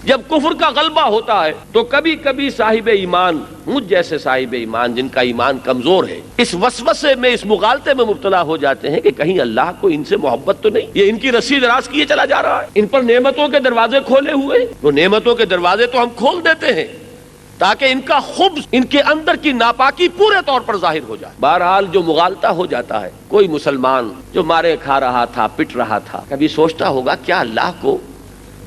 جب کفر کا غلبہ ہوتا ہے تو کبھی کبھی صاحب ایمان، مجھ جیسے صاحب ایمان جن کا ایمان کمزور ہے، اس وسوسے میں، اس مغالطے میں مبتلا ہو جاتے ہیں کہ کہیں اللہ کو ان سے محبت تو نہیں، یہ ان کی رسی دراز کیے چلا جا رہا ہے، ان پر نعمتوں کے دروازے کھولے ہوئے، وہ نعمتوں کے دروازے تو ہم کھول دیتے ہیں تاکہ ان کا خبث، ان کے اندر کی ناپاکی پورے طور پر ظاہر ہو جائے۔ بہرحال جو مغالطہ ہو جاتا ہے، کوئی مسلمان جو مارے کھا رہا تھا، پٹ رہا تھا، کبھی سوچتا ہوگا کیا اللہ کو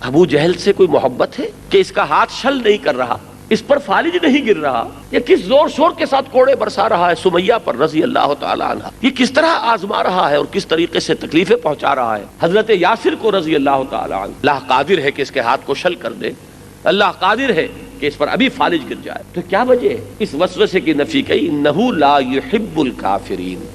ابو جہل سے کوئی محبت ہے کہ اس کا ہاتھ شل نہیں کر رہا، اس پر فالج نہیں گر رہا، یہ کس زور شور کے ساتھ کوڑے برسا رہا ہے سمیہ پر رضی اللہ تعالی عنہ، یہ کس طرح آزما رہا ہے اور کس طریقے سے تکلیفیں پہنچا رہا ہے حضرت یاسر کو رضی اللہ تعالی عنہ۔ اللہ قادر ہے کہ اس کے ہاتھ کو شل کر دے، اللہ قادر ہے کہ اس پر ابھی فالج گر جائے۔ تو کیا وجہ ہے؟ اس وسوسے کی نفی کی، انہ لا یحب الکافرین،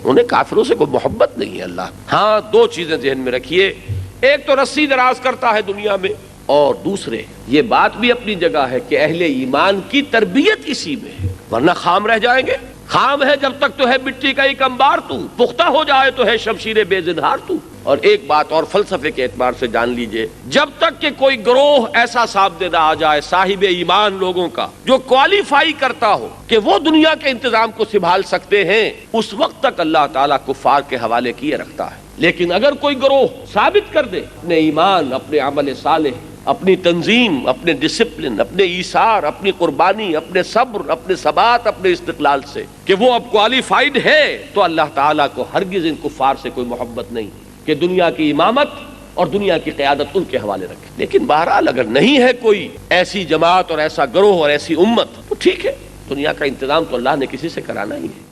انہیں کافروں سے کوئی محبت نہیں ہے اللہ۔ ہاں دو چیزیں ذہن میں رکھیے، ایک تو رسی دراز کرتا ہے دنیا میں، اور دوسرے یہ بات بھی اپنی جگہ ہے کہ اہل ایمان کی تربیت اسی میں ہے، ورنہ خام رہ جائیں گے۔ خام ہے جب تک تو ہے مٹی کا ایک انبار تو، پختہ ہو جائے تو ہے شمشیر بے زنہار تو۔ اور ایک بات اور فلسفے کے اعتبار سے جان لیجئے، جب تک کہ کوئی گروہ ایسا سامنے نہ آ جائے صاحب ایمان لوگوں کا جو کوالیفائی کرتا ہو کہ وہ دنیا کے انتظام کو سنبھال سکتے ہیں، اس وقت تک اللہ تعالیٰ کفار کے حوالے کیے رکھتا ہے۔ لیکن اگر کوئی گروہ ثابت کر دے اپنے ایمان، اپنے عمل صالح، اپنی تنظیم، اپنے ڈسپلن، اپنے ایثار، اپنی قربانی، اپنے صبر، اپنے ثبات، اپنے استقلال سے کہ وہ اب کوالیفائڈ ہے، تو اللہ تعالیٰ کو ہرگز ان کفار سے کوئی محبت نہیں کہ دنیا کی امامت اور دنیا کی قیادت ان کے حوالے رکھے۔ لیکن بہرحال اگر نہیں ہے کوئی ایسی جماعت اور ایسا گروہ اور ایسی امت تو ٹھیک ہے، دنیا کا انتظام تو اللہ نے کسی سے کرانا ہی ہے۔